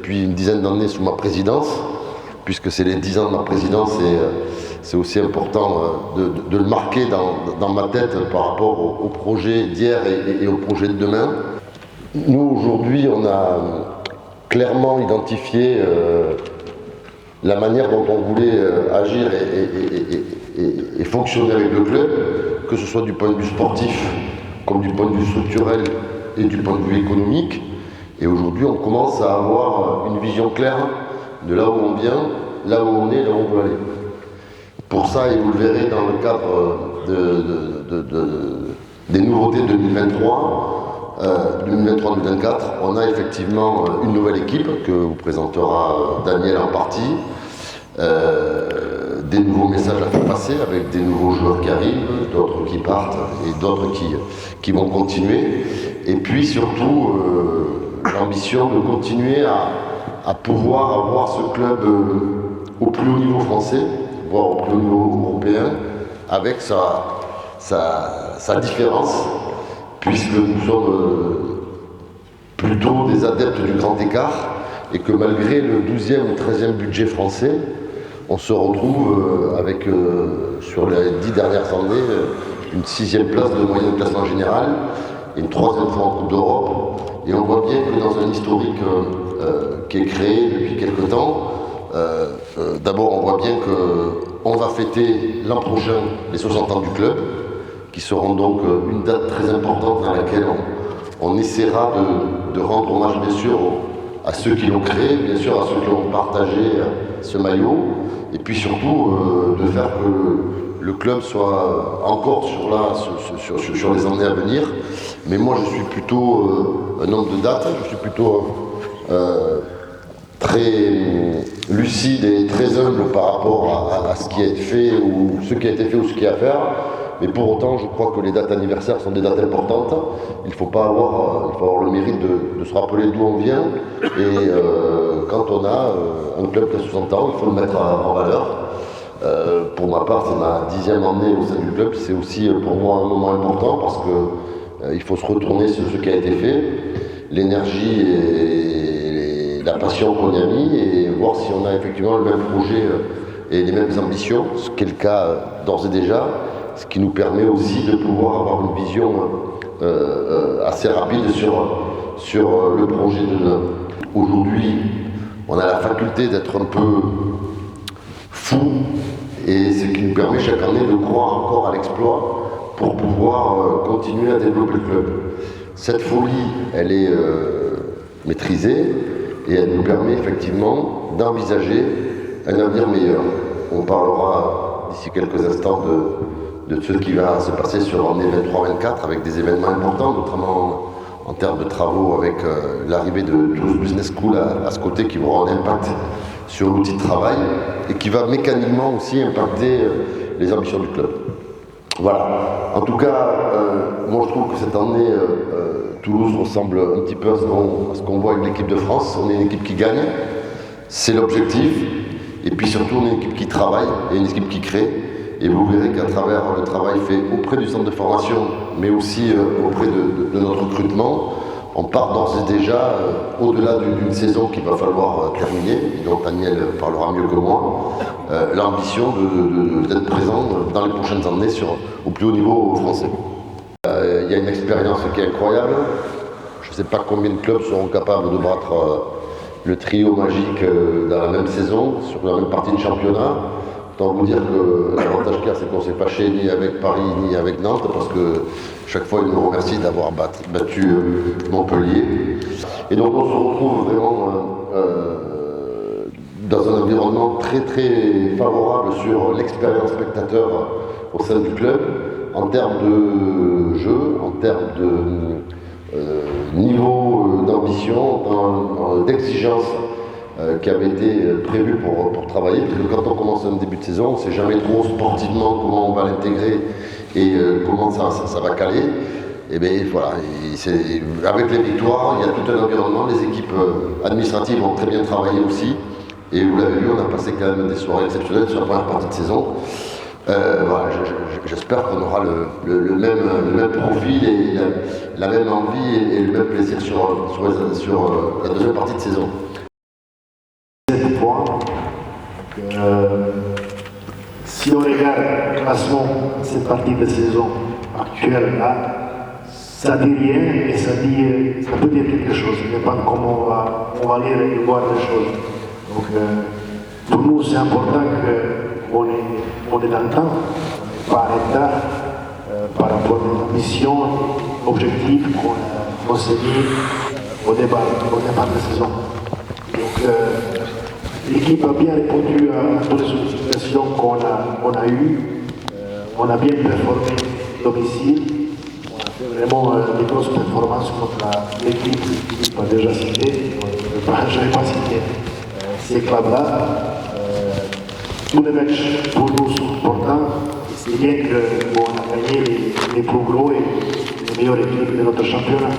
depuis une dizaine d'années sous ma présidence, puisque c'est les 10 ans de ma présidence et c'est aussi important de le marquer dans ma tête par rapport au projet d'hier et au projet de demain. Nous, aujourd'hui, on a clairement identifié la manière dont on voulait agir et fonctionner avec le club, que ce soit du point de vue sportif, comme du point de vue structurel et du point de vue économique. Et aujourd'hui, on commence à avoir une vision claire de là où on vient, là où on est, là où on veut aller. Pour ça, et vous le verrez dans le cadre des nouveautés 2023-2024, on a effectivement une nouvelle équipe que vous présentera Daniel en partie, des nouveaux messages à faire passer avec des nouveaux joueurs qui arrivent, d'autres qui partent et d'autres qui vont continuer. Et puis surtout, l'ambition de continuer à pouvoir avoir ce club au plus haut niveau français, voire au plus haut niveau européen, avec sa différence, puisque nous sommes plutôt des adeptes du grand écart, et que malgré le 12e ou 13e budget français, on se retrouve avec, sur les 10 dernières années, une 6e place de moyenne classement général, et une 3e fois en Coupe d'Europe. Et on voit bien que dans un historique qui est créé depuis quelque temps, d'abord on voit bien qu'on va fêter l'an prochain les 60 ans du club, qui seront donc une date très importante dans laquelle on essaiera de rendre hommage bien sûr à ceux qui l'ont créé, bien sûr à ceux qui ont partagé ce maillot, et puis surtout de faire que le club soit encore sur les années à venir. Mais moi je suis plutôt un homme de date, je suis plutôt très lucide et très humble par rapport à ce qui a été fait ou ce qui a été fait ou ce qu'il y a à faire. Mais pour autant, je crois que les dates anniversaires sont des dates importantes. Il faut avoir le mérite de se rappeler d'où on vient. Et quand on a un club qui a 60 ans, il faut le mettre en valeur. Pour ma part, c'est ma 10e année au sein du club. C'est aussi pour moi un moment important parce que il faut se retourner sur ce qui a été fait, l'énergie et la passion qu'on y a mis, et voir si on a effectivement le même projet et les mêmes ambitions, ce qui est le cas d'ores et déjà. Ce qui nous permet aussi de pouvoir avoir une vision assez rapide sur le projet de demain. Aujourd'hui, on a la faculté d'être un peu fou, et ce qui nous permet chaque année de croire encore à l'exploit pour pouvoir continuer à développer le club. Cette folie, elle est maîtrisée et elle nous permet effectivement d'envisager un avenir meilleur. On parlera d'ici quelques instants de ce qui va se passer sur l'année 23-24 avec des événements importants, notamment en termes de travaux avec l'arrivée de Toulouse Business School à ce côté qui va avoir un impact sur l'outil de travail et qui va mécaniquement aussi impacter les ambitions du club. Voilà. En tout cas, moi je trouve que cette année, Toulouse ressemble un petit peu à ce qu'on voit avec l'équipe de France. On est une équipe qui gagne, c'est l'objectif. Et puis surtout, on est une équipe qui travaille et une équipe qui crée. Et vous verrez qu'à travers le travail fait auprès du centre de formation, mais aussi auprès de notre recrutement, on part d'ores et déjà au-delà d'une saison qu'il va falloir terminer, et dont Daniel parlera mieux que moi, l'ambition d'être présent dans les prochaines années au plus haut niveau français. Il y a une expérience qui est incroyable. Je ne sais pas combien de clubs seront capables de battre le trio magique dans la même saison, sur la même partie de championnat. Autant vous dire que l'avantage qu'il y a, c'est qu'on ne s'est fâché ni avec Paris ni avec Nantes, parce que chaque fois, ils nous remercient d'avoir battu Montpellier. Et donc, on se retrouve vraiment dans un environnement très très favorable sur l'expérience spectateur au sein du club, en termes de jeu, en termes de niveau d'ambition, d'exigence qui avait été prévu pour travailler, parce que quand on commence un début de saison, on ne sait jamais trop sportivement comment on va l'intégrer et comment ça va caler. Et bien voilà, avec les victoires, il y a tout un environnement, les équipes administratives ont très bien travaillé aussi, et vous l'avez vu, on a passé quand même des soirées exceptionnelles sur la première partie de saison. Voilà, j'espère qu'on aura le même profil et la même envie et le même plaisir sur la deuxième partie de saison. si on regarde le classement de cette partie de saison actuelle là, ça dit rien et ça peut dire quelque chose. Ça dépend de comment on va lire et voir les choses. Donc pour nous c'est important qu'on est dans le temps, on n'est pas en retard par rapport à la mission, l'objectif qu'on s'est mis au départ de la saison. Donc l'équipe a bien répondu à toutes les sollicitations qu'on a eues. On a bien performé à domicile. On a fait vraiment des grosses performances contre l'équipe qui a déjà cité. Je n'avais pas cité ces clubs-là. Tous les matchs pour nous sont importants. C'est bien qu'on a gagné les plus gros et les meilleures équipes de notre championnat.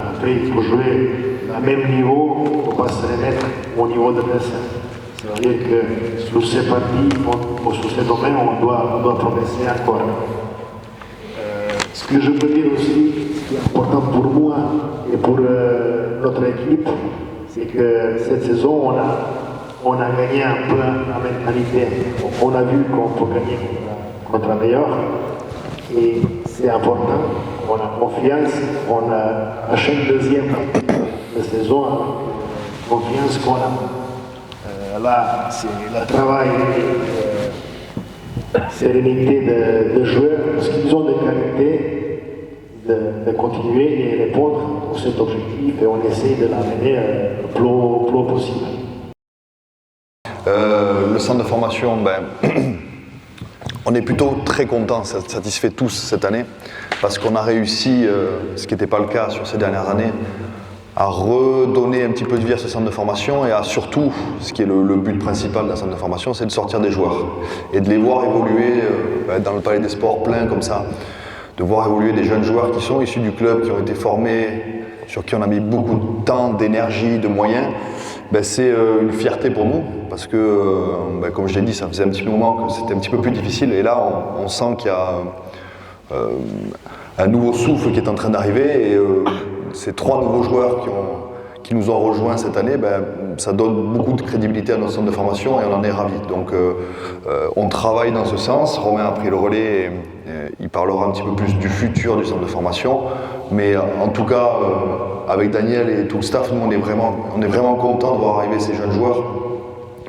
Après, il faut jouer à même niveau, il ne faut pas se remettre au niveau de l'adversaire. C'est-à-dire que sur ces parties, sur ces domaines, on doit progresser encore. Ce que je peux dire aussi, ce qui est important pour moi et pour notre équipe, c'est que cette saison, on a gagné un peu en mentalité. On a vu qu'on peut gagner contre un meilleur. Et c'est important, on a confiance, on a à chaque deuxième de saison, confiance qu'on a. Là, c'est le travail et sérénité de joueurs, parce qu'ils ont des qualités de continuer et répondre à cet objectif et on essaie de l'amener le plus possible. Le centre de formation, on est plutôt très contents, satisfaits tous cette année, parce qu'on a réussi, ce qui n'était pas le cas sur ces dernières années, à redonner un petit peu de vie à ce centre de formation et à surtout, ce qui est le but principal d'un centre de formation, c'est de sortir des joueurs et de les voir évoluer dans le palais des sports plein comme ça, de voir évoluer des jeunes joueurs qui sont issus du club, qui ont été formés, sur qui on a mis beaucoup de temps, d'énergie, de moyens. C'est une fierté pour nous parce que, comme je l'ai dit, ça faisait un petit moment que c'était un petit peu plus difficile et là on sent qu'il y a un nouveau souffle qui est en train d'arriver et ces 3 nouveaux joueurs qui nous ont rejoints cette année, ça donne beaucoup de crédibilité à notre centre de formation et on en est ravis. Donc on travaille dans ce sens. Romain a pris le relais et il parlera un petit peu plus du futur du centre de formation. Mais en tout cas, avec Daniel et tout le staff, nous on est vraiment contents de voir arriver ces jeunes joueurs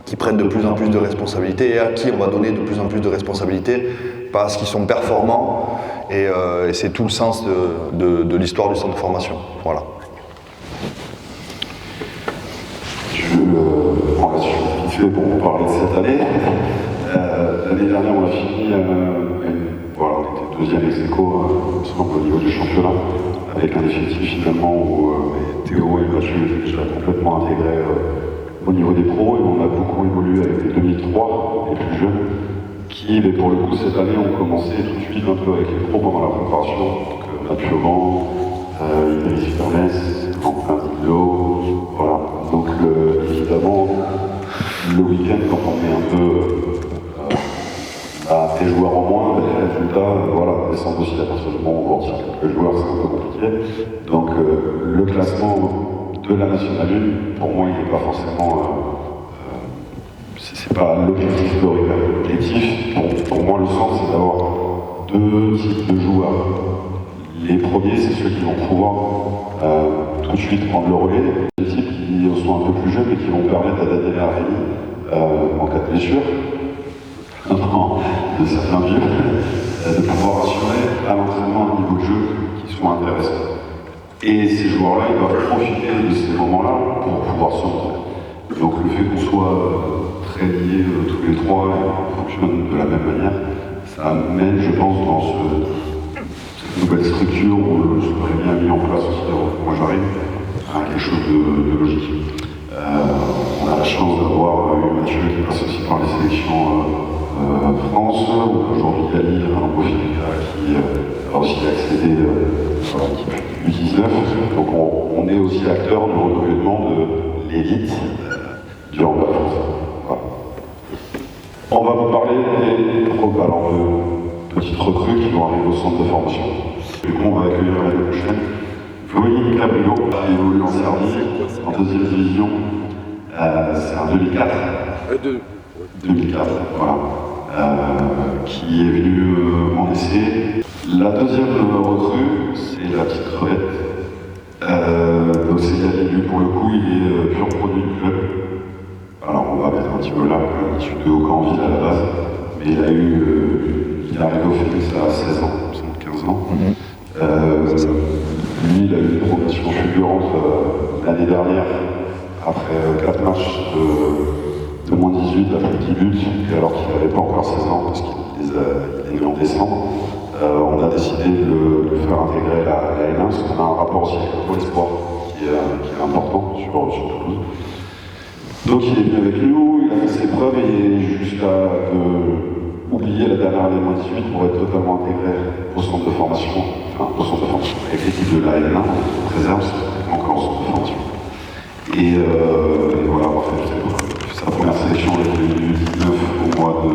qui prennent de plus en plus de responsabilités et à qui on va donner de plus en plus de responsabilités parce qu'ils sont performants et c'est tout le sens de l'histoire du centre de formation. Voilà. Je prends la suite vite fait pour parler de cette année. L'année dernière, on a fini, voilà, on était deuxième ex-aequo au niveau du championnat, avec un effectif finalement où Théo et Mathieu étaient déjà complètement intégrés au niveau des pros, et on a beaucoup évolué avec les 2003, les plus jeunes, qui, pour le coup, cette année, ont commencé tout de suite un peu avec les pros pendant la préparation. Donc, Mathieu Vent, Idriss Fernès, Quentin Didlot, voilà. Donc, évidemment, le week-end, quand on est un peu des joueurs en moins, les résultats descendent aussi à partir du moment où on retire quelques joueurs, c'est un peu compliqué. Donc, le classement de la Nationale 1, pour moi, il n'est pas forcément. C'est pas l'objectif glorieux. L'objectif, pour moi, le sens, c'est d'avoir 2 types de joueurs. Les premiers, c'est ceux qui vont pouvoir tout de suite prendre le relais. Les types qui sont un peu plus jeunes et qui vont permettre à Daniel et à Rémi, en cas de blessure, de certains vieux, de pouvoir assurer à l'entraînement un niveau de jeu qui soit intéressant. Et ces joueurs-là, ils doivent profiter de ces moments-là pour pouvoir se montrer. Donc le fait qu'on soit très liés tous les 3 et qu'on fonctionne de la même manière, ça amène, je pense, dans cette nouvelle structure où ce que Rémi a mis en place aussi, moi j'arrive, à quelque chose de logique. On a la chance d'avoir eu Mathieu qui passe aussi par les sélections France, ou aujourd'hui Ali, un profil qui a aussi accédé à l'équipe U19. Donc on est aussi acteur du renouvellement de l'élite du handball français. Voilà. On va vous parler des petites recrues qui vont arriver au centre de formation. Du coup, on va accueillir l'année prochaine Loïc Cabrillo, qui évolue en Serbie, en 2e division. C'est en 2004. 2004, voilà. qui est venu m'en laisser. La deuxième recrue, c'est la petite crevette. Donc c'est Yannick, lui pour le coup, il est pur produit du club. Alors on va mettre un petit peu là, issu de Aucanville à la base, mais il est arrivé au Phoenix à 16 ans, 15 ans. Lui, il a eu une progression fulgurante l'année dernière, après 4 matchs de moins 18, il a pris 10 buts, et alors qu'il n'avait pas encore 16 ans, parce qu'il est né en décembre. On a décidé de le faire intégrer la L1, parce qu'on a un rapport aussi avec le pôle espoir qui est important sur Toulouse. Donc il est venu avec nous, il a fait ses preuves et jusqu'à oublier la dernière année moins 18 pour être totalement intégré au centre de formation, avec l'équipe de la L1, réserve, c'était encore au centre de formation. Et voilà, en fait, sa première sélection avec le 19 au mois de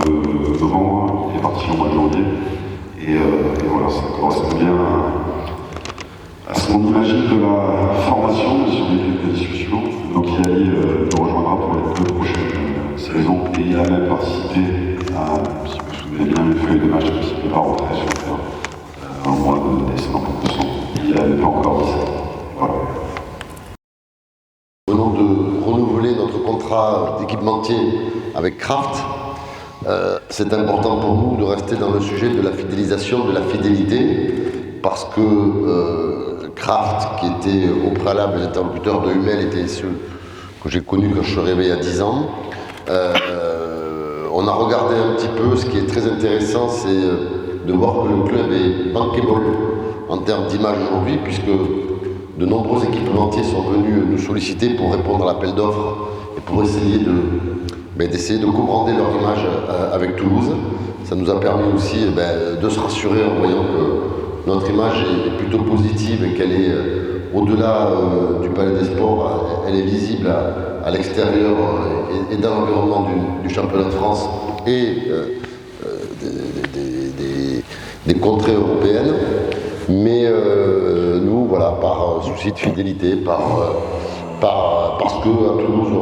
novembre, il est parti au mois de janvier. Et voilà, ça correspond bien à ce qu'on imagine de la formation, mais sur quelques discussions. Donc Yali nous rejoindra pour les 2 prochaines saisons. Et il a même participé à, si vous vous souvenez bien, une feuille de match qui ne peut pas rentrer sur le terrain au mois de décembre. Il n'avait pas encore 17. Voilà. Nous venons de renouveler notre contrat d'équipementier avec Kraft. C'est important pour nous de rester dans le sujet de la fidélisation, de la fidélité, parce que Kraft, qui était au préalable les interlocuteurs de Hummel, était ceux que j'ai connus quand je suis arrivé il y a 10 ans. On a regardé un petit peu, ce qui est très intéressant, c'est de voir que le club est bankable en termes d'image aujourd'hui, puisque de nombreux équipementiers sont venus nous solliciter pour répondre à l'appel d'offres et pour essayer d'essayer de co-brander leur image avec Toulouse. Ça nous a permis aussi de se rassurer en voyant que notre image est plutôt positive et qu'elle est au-delà du Palais des Sports, elle est visible à l'extérieur et dans l'environnement du championnat de France et des contrées européennes. Mais nous, voilà, par souci de fidélité, parce qu'à Toulouse,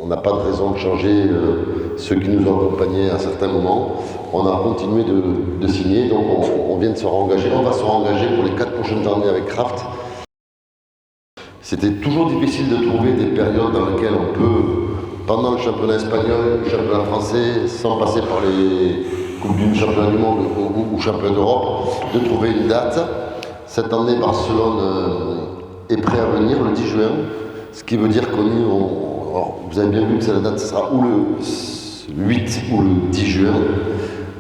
on n'a pas de raison de changer ceux qui nous ont accompagnés à un certain moment. On a continué de signer, donc on vient de se réengager. On va se réengager pour les 4 prochaines années avec Kraft. C'était toujours difficile de trouver des périodes dans lesquelles on peut, pendant le championnat espagnol, le championnat français, sans passer par les Coupes du championnat du monde ou championnat d'Europe, de trouver une date. Cette année, Barcelone est prêt à venir le 10 juin, ce qui veut dire vous avez bien vu que la date sera ou le 8 ou le 10 juin,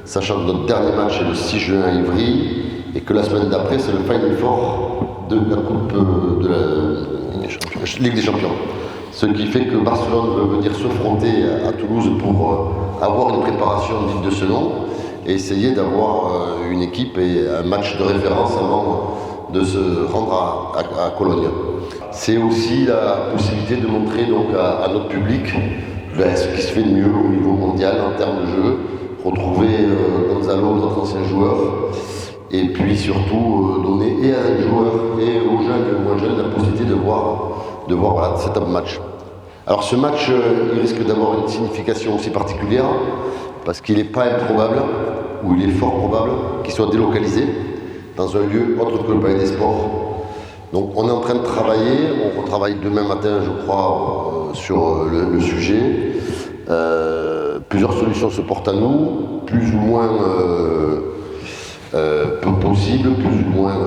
sachant que notre dernier match est le 6 juin à Ivry et que la semaine d'après c'est le Final Four de la Coupe de la Ligue des Champions. Ce qui fait que Barcelone veut venir se fronter à Toulouse pour avoir une préparation digne de ce nom et essayer d'avoir une équipe et un match de référence avant de se rendre à Cologne. C'est aussi la possibilité de montrer donc à notre public ce qui se fait de mieux au niveau mondial en termes de jeu, retrouver Gonzalo, notre ancien joueur, et puis surtout donner et à les joueurs et aux jeunes et aux moins jeunes la possibilité de voir voilà, cet top match. Alors ce match, il risque d'avoir une signification aussi particulière, parce qu'il n'est pas improbable, ou il est fort probable, qu'il soit délocalisé dans un lieu autre que le Palais des Sports. Donc on est en train de travailler, on travaille demain matin je crois sur le sujet. Plusieurs solutions se portent à nous, plus ou moins peu possibles, plus ou moins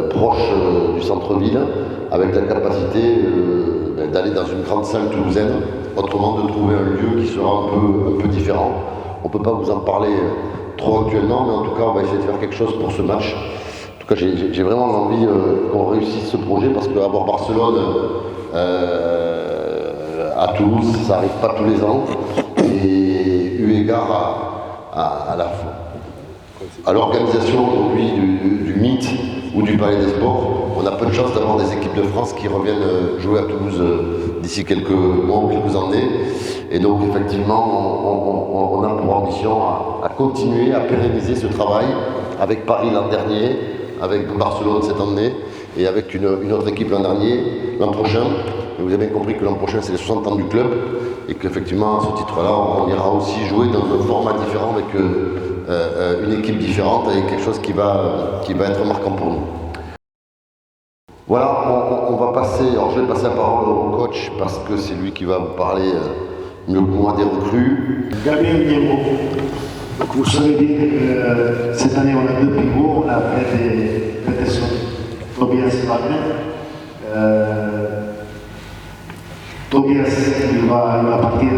proches du centre-ville, avec la capacité d'aller dans une grande salle toulousaine, autrement de trouver un lieu qui sera un peu différent. On ne peut pas vous en parler trop actuellement, mais en tout cas on va essayer de faire quelque chose pour ce match. En tout cas j'ai vraiment envie qu'on réussisse ce projet, parce qu'avoir Barcelone à Toulouse, ça n'arrive pas tous les ans, et eu égard à l'organisation aujourd'hui du mythe ou du Palais des Sports, on a peu de chance d'avoir des équipes de France qui reviennent jouer à Toulouse d'ici quelques mois ou quelques années. Et donc effectivement, on a pour ambition à continuer à pérenniser ce travail avec Paris l'an dernier, avec Barcelone cette année et avec une autre équipe l'an prochain, Mais vous avez bien compris que l'an prochain, c'est les 60 ans du club et qu'effectivement, à ce titre-là, on ira aussi jouer dans un format différent avec une équipe différente, avec quelque chose qui va être marquant pour nous. Voilà, on va passer, alors je vais passer la parole au coach parce que c'est lui qui va vous parler mieux que moi des recrues. Gabriel Niembo. Donc vous savez bien que cette année on a 2 pivots, on a fait des prestations. Tobias Wagner. Tobias il va partir,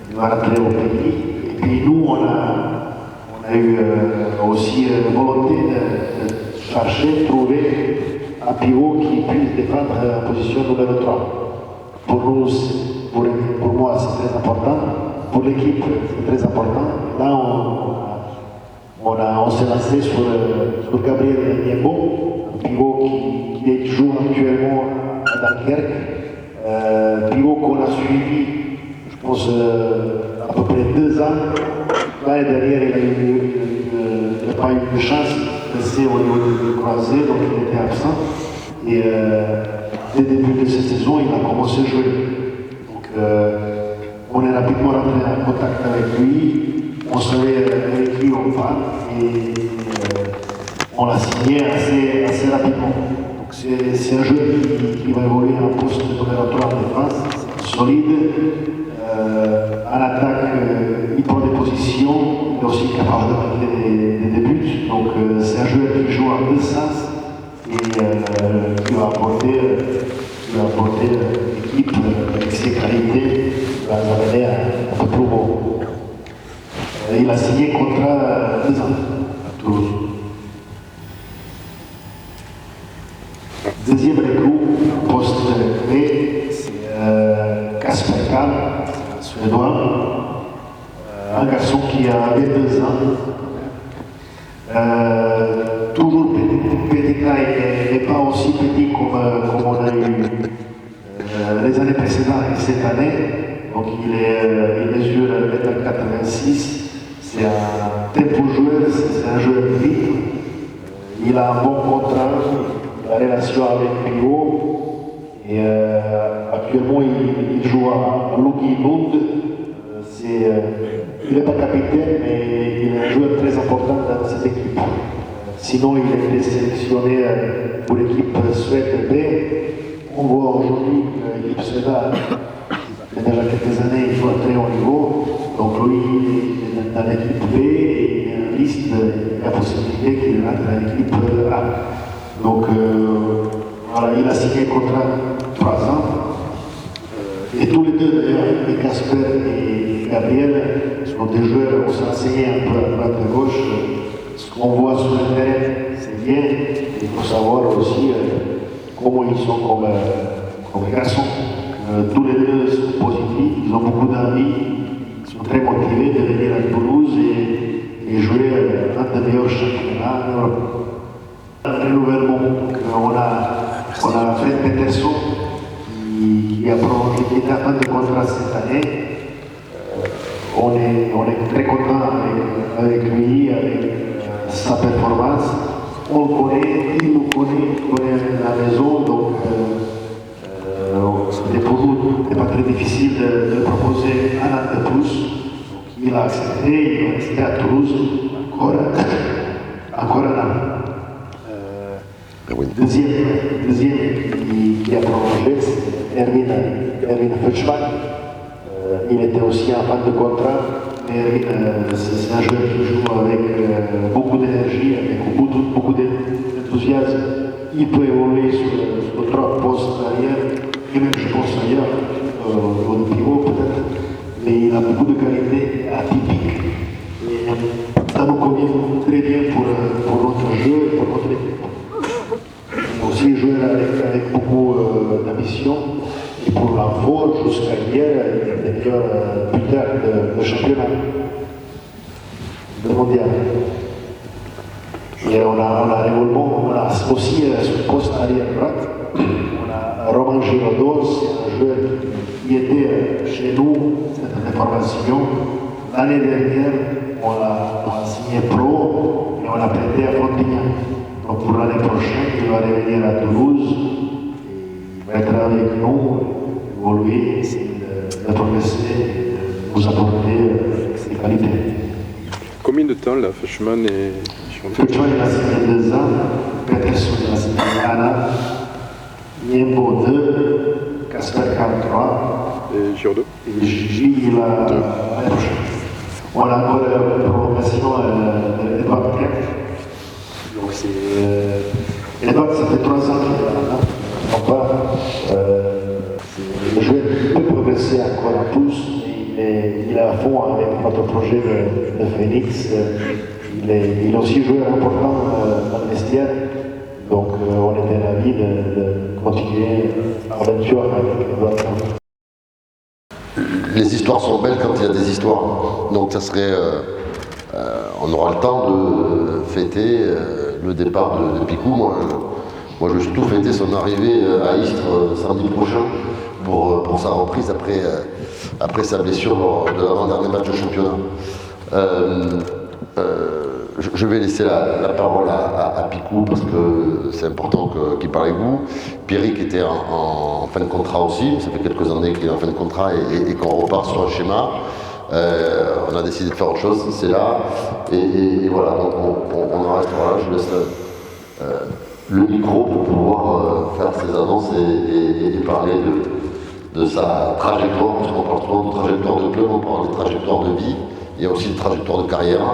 il va rentrer au pays. Et puis nous on a eu aussi volonté de chercher, trouver un pivot qui puisse défendre la position numéro 3. Pour nous, pour moi, c'est très important. Pour l'équipe, c'est très important. Là, on s'est lancé sur Gabriel Niembo, un pivot qui joue actuellement à Dunkerque. Pivot qu'on a suivi, je pense, à peu près 2 ans. L'année dernière, il n'a pas eu de chance de rester au niveau du croisé, donc il était absent. Et dès le début de cette saison, il a commencé à jouer. Donc on est rapidement rentré en contact avec lui, on savait avec qui on va, et on l'a signé assez rapidement. Donc c'est un joueur qui va évoluer en poste de numéro 3 en défense, solide. En attaque, il prend des positions, il est aussi capable de marquer des buts. Donc c'est un joueur qui joue en 2 sens et qui va apporter l'équipe avec ses qualités, qui va nous amener un peu plus haut. Il a signé un contrat 2 ans à Toulouse. Deuxième recrue, poste clé, c'est Kasper Kahn, suédois, un garçon qui a 22 ans, toujours petit taille, mais pas aussi petit comme on a eu les années précédentes et cette année. Donc il mesure 1m86, c'est un tempo joueur, c'est un joueur vite, il a un bon contrat, la relation avec Pio, et actuellement il joue à Lugi Lund. Il n'est pas capitaine, mais il est un joueur très important dans cette équipe. Sinon, il a été sélectionné pour l'équipe Suède B. On voit aujourd'hui que l'équipe suédoise, il y a déjà quelques années, il joue à très haut niveau. Donc lui, il est dans l'équipe B et il y a une liste, il y a la possibilité qu'il rentre dans l'équipe A. Donc voilà, il a signé un contrat 3 ans. Et tous les deux, d'ailleurs, et Kasper et Gabriel, sont des joueurs, on s'est enseigné un peu à droite et à gauche. Ce qu'on voit sur le terrain, c'est bien. Il faut savoir aussi comment ils sont comme garçons. Tous les deux sont positifs, ils ont beaucoup d'envie, ils sont très motivés de venir à Toulouse et jouer un des meilleurs championnats en Europe. Renouvellement, on a Fred Peterson qui a prolongé, qui est en fin de contrat cette année. On est très content avec lui, avec sa performance. On le connaît, il nous connaît la maison, donc c'était pour nous, c'était pas très difficile de proposer un an de plus. Donc, il a accepté, il va rester à Toulouse encore un an. Deuxième qui a prolongé, c'est Erwin Futschmann. Il était aussi en fin de contrat, mais Erwin, c'est un joueur qui joue avec beaucoup d'énergie, avec beaucoup d'enthousiasme. Il peut évoluer sur 3 postes arrière, et même je pense ailleurs, au pivot peut-être, mais il a beaucoup de qualités atypiques. Et ça nous convient très bien pour notre jeu et pour notre équipe. Aussi un joueur avec beaucoup d'ambition. Et pour l'info, jusqu'à hier, il est le meilleur buteur de championnat, de mondial. Et on a Révollement, on a aussi sur poste arrière droite. On a Romain Giraudot, c'est un joueur qui était chez nous, cette formation. L'année dernière, on a signé pro et on l'a prêté à Frontignan. Donc pour l'année prochaine, il va revenir à Toulouse. Il va être avec nous, évoluer, essayer de progresser, de nous apporter ses qualités. Combien de temps là, Fleischmann et Fleischmann il a signé 2 ans, Peterson il a signé 1 an, Niembo 2, Casper 3 et Giordo et Gigi il a l'année prochaine. On a encore la prolongation d'Edouard 4. Donc c'est. Edouard, ça fait 3 ans qu'il est là. Le jeu peut progresser encore un plus, mais il est à fond avec notre projet de Phoenix. Il a aussi joué important dans le vestiaire. Donc on était ravis de continuer l'aventure avec Edouard. Les histoires sont belles quand il y a des histoires. Donc ça serait, on aura le temps de fêter le départ de Picou. Moi, je vais surtout fêter son arrivée à Istres samedi prochain pour sa reprise après sa blessure lors de l'avant-dernier match de championnat. Je vais laisser la parole à Picou parce que c'est important qu'il parle avec vous. Pierrick était en fin de contrat aussi, ça fait quelques années qu'il est en fin de contrat et qu'on repart sur un schéma. On a décidé de faire autre chose, c'est là. Et voilà, donc on en restera là. Je laisse le micro pour pouvoir faire ses annonces et parler de sa trajectoire, parce qu'on parle souvent de trajectoire de club, on parle des trajectoires de vie, il y a aussi des trajectoires de carrière.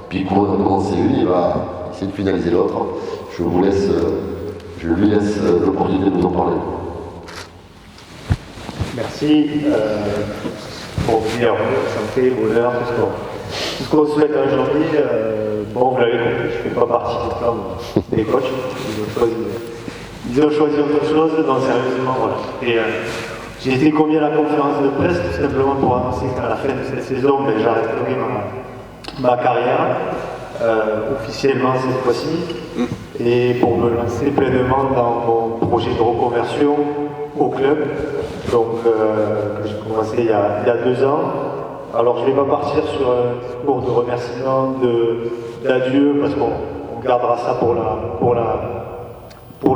Picou en a commencé une, il va essayer de finaliser l'autre. Je lui laisse l'opportunité de vous en parler. Merci. Pour venir, santé, bonheur, tout ce qu'on souhaite aujourd'hui. Bon, vous l'avez compris, je ne fais pas partie du plan des coachs. Ils ont choisi autre chose, donc sérieusement, voilà. Et j'ai été convié à la conférence de presse tout simplement pour annoncer qu'à la fin de cette saison, j'arrêterai ma carrière, officiellement cette fois-ci, et pour me lancer pleinement dans mon projet de reconversion au club, donc que j'ai commencé il y a 2 ans. Alors je ne vais pas partir sur un discours de remerciement, d'adieu, parce qu'on gardera ça pour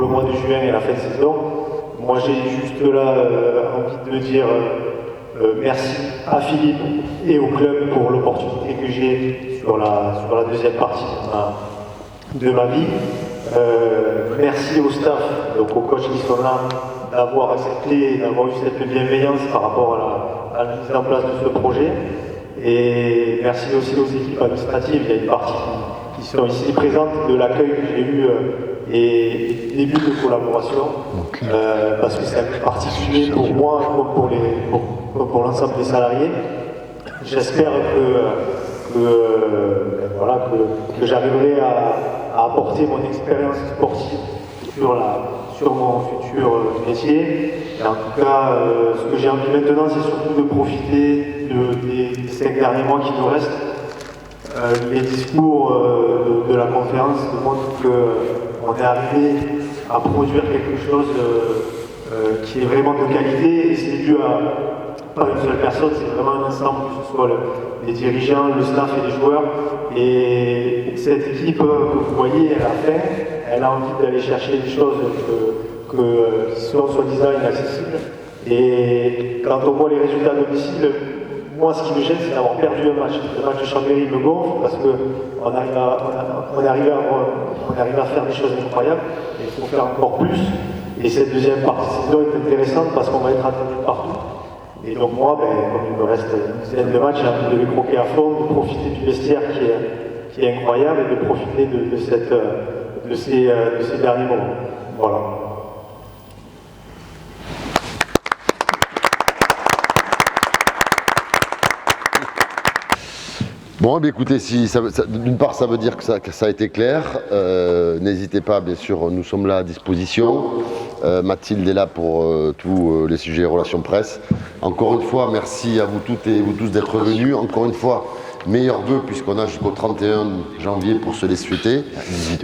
le mois de juin et la fin de saison. Moi j'ai juste là envie de dire merci à Philippe et au club pour l'opportunité que j'ai sur la deuxième partie de ma vie. Merci au staff, donc aux coachs qui sont là, d'avoir accepté, d'avoir eu cette bienveillance par rapport à la mise en place de ce projet. Et merci aussi aux équipes administratives, il y a une partie qui sont ici présentes de l'accueil que j'ai eu et début de collaboration, parce que c'est un peu particulier pour moi comme pour l'ensemble des salariés. J'espère que j'arriverai à apporter mon expérience sportive sur mon futur métier. Et en tout cas, ce que j'ai envie maintenant, c'est surtout de profiter des 5 derniers mois qui nous restent. Les discours de la conférence montrent qu'on est arrivé à produire quelque chose qui est vraiment de qualité, et c'est dû à pas une seule personne, c'est vraiment un ensemble, que ce soit les dirigeants, le staff et les joueurs. Et cette équipe que vous voyez à la fin, elle a envie d'aller chercher des choses qui sont soi-disant inaccessibles. Et quand on voit les résultats à domicile, moi ce qui me gêne, c'est d'avoir perdu un match. Le match de Chambéry me gonfle parce qu'on est arrivé à faire des choses incroyables, et il faut faire encore plus. Et cette deuxième partie de saison est intéressante parce qu'on va être attendu partout. Et donc moi, comme il me reste une dizaine de matchs, j'ai envie de les croquer à fond, de profiter du vestiaire qui est incroyable, et de profiter de ces derniers moments. Voilà. Bon, écoutez, d'une part, ça veut dire que ça a été clair. N'hésitez pas, bien sûr, nous sommes là à disposition. Mathilde est là pour tous les sujets relations presse. Encore une fois, merci à vous toutes et vous tous d'être venus. Encore une fois, meilleurs vœux, puisqu'on a jusqu'au 31 janvier pour se les souhaiter.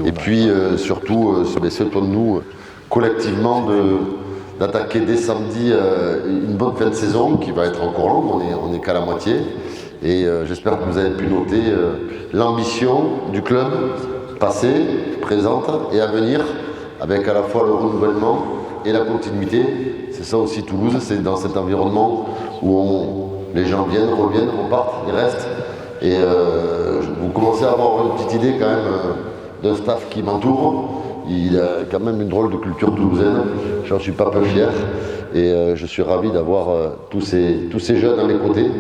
Et puis, surtout, souhaitons-nous collectivement d'attaquer dès samedi une bonne fin de saison qui va être encore longue. On n'est qu'à la moitié. Et j'espère que vous avez pu noter l'ambition du club, passée, présente et à venir, avec à la fois le renouvellement et la continuité. C'est ça aussi Toulouse, c'est dans cet environnement où les gens viennent, reviennent, repartent, ils restent. Et vous commencez à avoir une petite idée quand même d'un staff qui m'entoure. Il a quand même une drôle de culture toulousaine, j'en suis pas peu fier. Et je suis ravi d'avoir tous ces jeunes à mes côtés.